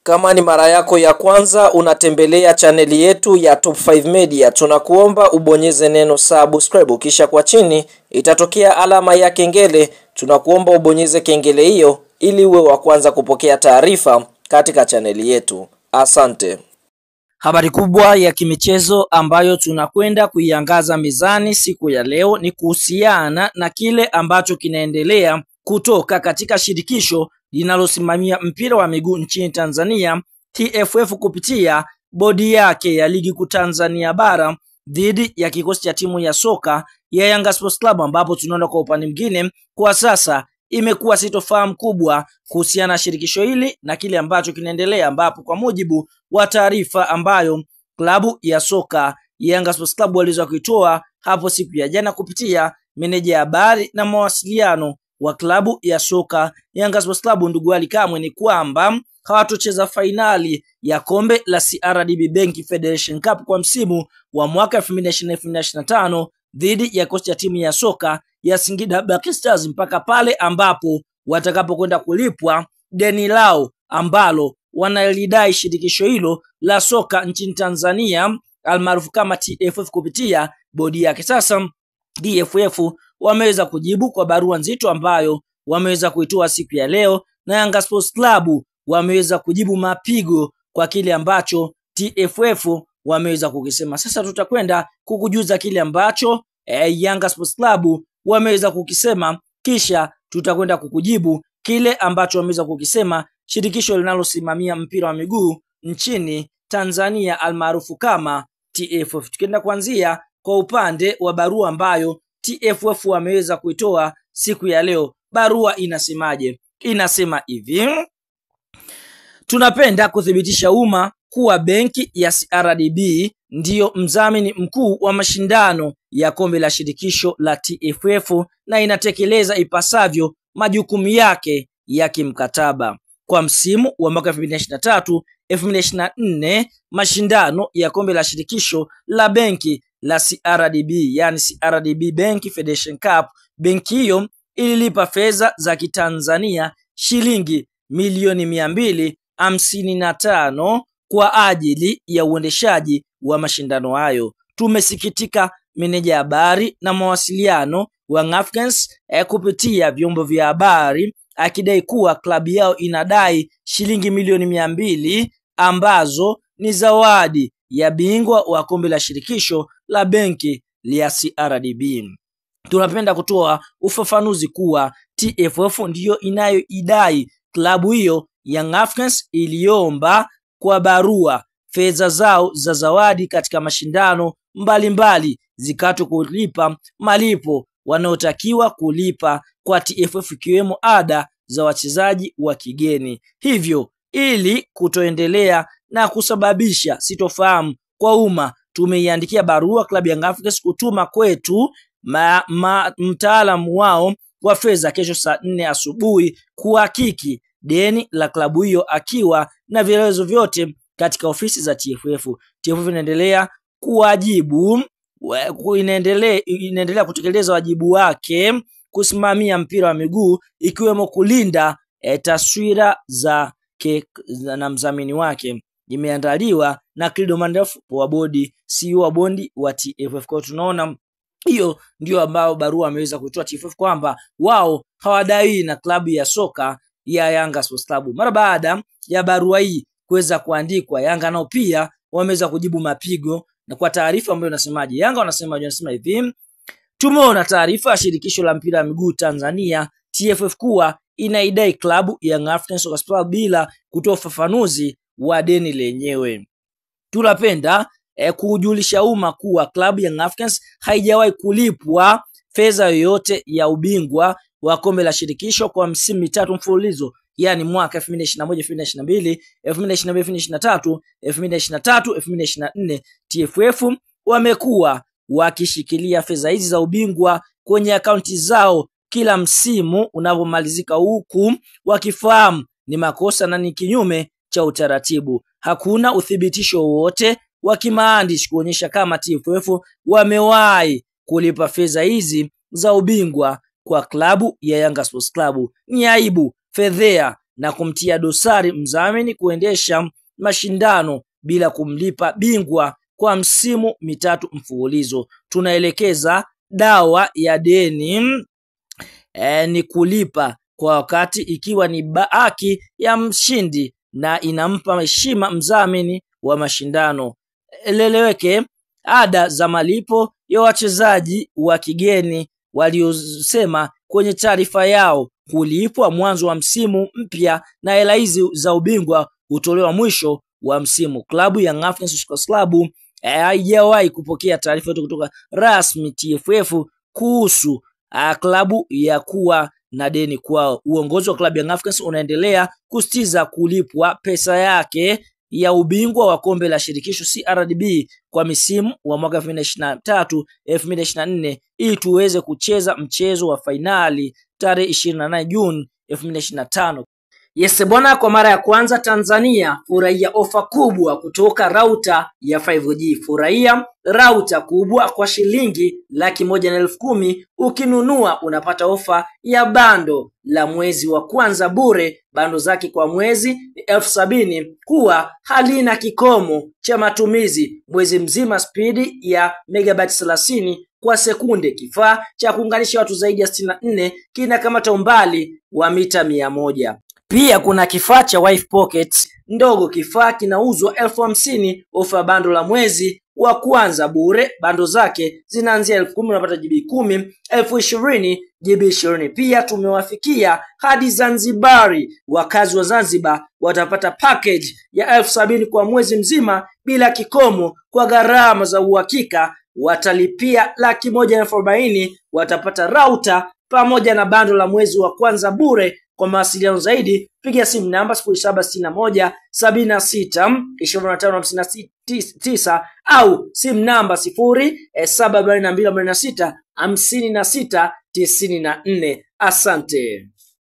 Kama ni mara yako ya kwanza unatembelea chaneli yetu ya Top 5 Media, tunakuomba ubonyeze neno subscribe, kisha kwa chini itatokea alama ya kengele. Tunakuomba ubonyeze kengele hiyo ili uwe wa kwanza kupokea taarifa katika chaneli yetu. Asante. Habari kubwa ya kimichezo ambayo tunakwenda kuiangaza mezani siku ya leo ni kuhusiana na kile ambacho kinaendelea kutoka katika shirikisho linalosimamia mpira wa miguu nchini Tanzania, TFF, kupitia bodi yake ya ligi kuu Tanzania bara dhidi ya kikosi cha timu ya soka ya Yanga Sports Club, ambapo tunaona kwa upande mwingine kwa sasa imekuwa sitofahamu kubwa kuhusiana na shirikisho hili na kile ambacho kinaendelea, ambapo kwa mujibu wa taarifa ambayo klabu ya soka ya Yanga Sports Club waliweza kuitoa hapo siku ya jana kupitia meneja habari na mawasiliano wa klabu ya soka Yanga Sports Club ndugu Ali Kamwe, ni kwamba hawatocheza fainali ya kombe la CRDB Bank Federation Cup kwa msimu wa mwaka 2024-2025 dhidi ya kocha ya timu ya soka ya Singida Black Stars mpaka pale ambapo watakapokwenda kulipwa deni lao ambalo wanalidai shirikisho hilo la soka nchini Tanzania almaarufu kama TFF kupitia bodi yake. Sasa TFF wameweza kujibu kwa barua nzito ambayo wameweza kuitoa siku ya leo, na Yanga Sports Club wameweza kujibu mapigo kwa kile ambacho TFF wameweza kukisema. Sasa tutakwenda kukujuza kile ambacho Yanga Sports Club wameweza kukisema, kisha tutakwenda kukujibu kile ambacho wameweza kukisema shirikisho linalosimamia mpira wa miguu nchini Tanzania almaarufu kama TFF. Tukienda kuanzia kwa upande wa barua ambayo TFF wameweza kuitoa siku ya leo. Barua inasemaje? Inasema hivi: tunapenda kuthibitisha umma kuwa benki ya CRDB ndiyo mdhamini mkuu wa mashindano ya kombe la shirikisho la TFF na inatekeleza ipasavyo majukumu yake ya kimkataba. Kwa msimu wa mwaka 2023-2024 mashindano ya kombe la shirikisho la benki la CRDB, yani CRDB Bank Federation Cup, benki hiyo ililipa fedha za kitanzania shilingi milioni 255 kwa ajili ya uendeshaji wa mashindano hayo. Tumesikitika, meneja habari na mawasiliano wa Africans kupitia vyombo vya habari akidai kuwa klabu yao inadai shilingi milioni 200 ambazo ni zawadi ya bingwa wa kombe la shirikisho la benki la CRDB. Tunapenda kutoa ufafanuzi kuwa TFF ndiyo inayoidai klabu hiyo. Young Africans iliomba kwa barua fedha zao za zawadi katika mashindano mbalimbali zikato kulipa malipo wanaotakiwa kulipa kwa TFF, ikiwemo ada za wachezaji wa kigeni. Hivyo ili kutoendelea na kusababisha sitofahamu kwa umma, tumeiandikia barua klabu ya Young Africans kutuma kwetu mtaalamu wao wa fedha kesho saa 4 asubuhi kuhakiki deni la klabu hiyo akiwa na vielezo vyote katika ofisi za TFF. TFF inaendelea kuwajibu, inaendelea kutekeleza wajibu wake kusimamia mpira wa miguu, ikiwemo kulinda taswira za na mdhamini wake. Imeandaliwa na Credo Mandef wa bodi, CEO wa bondi wa TFF. Kwa tunaona hiyo ndio ambao barua ameweza kutoa TFF kwamba wao hawadai na klabu ya soka ya Yanga Sports Club. Mara baada ya barua hii kuweza kuandikwa, Yanga nao pia wameweza kujibu mapigo, na kwa taarifa ambayo inasemaje, Yanga wanasema hivi: tumeona taarifa ya shirikisho la mpira wa miguu Tanzania TFF kuwa inaidai klabu ya Young Africans Sports Club bila kutoa ufafanuzi wa deni lenyewe. Tunapenda kujulisha umma kuwa klabu ya Young Africans haijawahi kulipwa fedha yoyote ya ubingwa wa kombe la shirikisho kwa msimu mitatu mfululizo, yani mwaka 2021-2022, 2022-2023, 2023-2024. TFF wamekuwa wakishikilia fedha hizi za ubingwa kwenye akaunti zao kila msimu unapomalizika, huku wakifahamu ni makosa na ni kinyume cha utaratibu. Hakuna uthibitisho wowote wa kimaandishi kuonyesha kama TFF wamewahi kulipa fedha hizi za ubingwa kwa klabu ya Yanga Sports Club. Ni aibu, fedhea na kumtia dosari mdhamini kuendesha mashindano bila kumlipa bingwa kwa msimu mitatu mfululizo. Tunaelekeza dawa ya deni ni kulipa kwa wakati, ikiwa ni haki ya mshindi na inampa heshima mdhamini wa mashindano. Eleweke, ada za malipo ya wachezaji wa kigeni waliosema kwenye taarifa yao kulipwa mwanzo wa msimu mpya, na hela hizi za ubingwa hutolewa mwisho wa msimu. Klabu ya Young Africans Sports Club haijawahi kupokea taarifa kutoka rasmi TFF kuhusu klabu ya kuwa na deni kwao. Uongozi wa klabu ya Young Africans unaendelea kusitiza kulipwa pesa yake ya ubingwa wa kombe la shirikisho CRDB kwa misimu wa mwaka 2023-2024 ili tuweze kucheza mchezo wa fainali tarehe 28 Juni 2025. Yes bwana, kwa mara ya kwanza Tanzania furahia ofa kubwa kutoka Rauta ya 5G. Furahia Rauta kubwa kwa shilingi 110,000. Ukinunua unapata ofa ya bando la mwezi wa kwanza bure. Bando zake kwa mwezi ni 70,000, kuwa halina kikomo cha matumizi mwezi mzima, spidi ya megabytes 30 kwa sekunde. Kifaa cha kuunganisha watu zaidi ya 64, kinakamata umbali wa mita 100. Pia kuna kifaa cha Wi-Fi Pocket ndogo. Kifaa kinauzwa 50,000, ofa bando la mwezi wa kwanza bure. Bando zake zinaanzia 10,000, unapata GB 10, 20,000 GB 20. Pia tumewafikia hadi Zanzibari. Wakazi wa Zanzibar watapata package ya 70,000 kwa mwezi mzima bila kikomo. Kwa gharama za uhakika watalipia 140,000, watapata Rauta pamoja na bando la mwezi wa kwanza bure. Kwa mawasiliano zaidi piga simu namba 0761 76 2559 au simu namba 0742 56 56 94. Asante.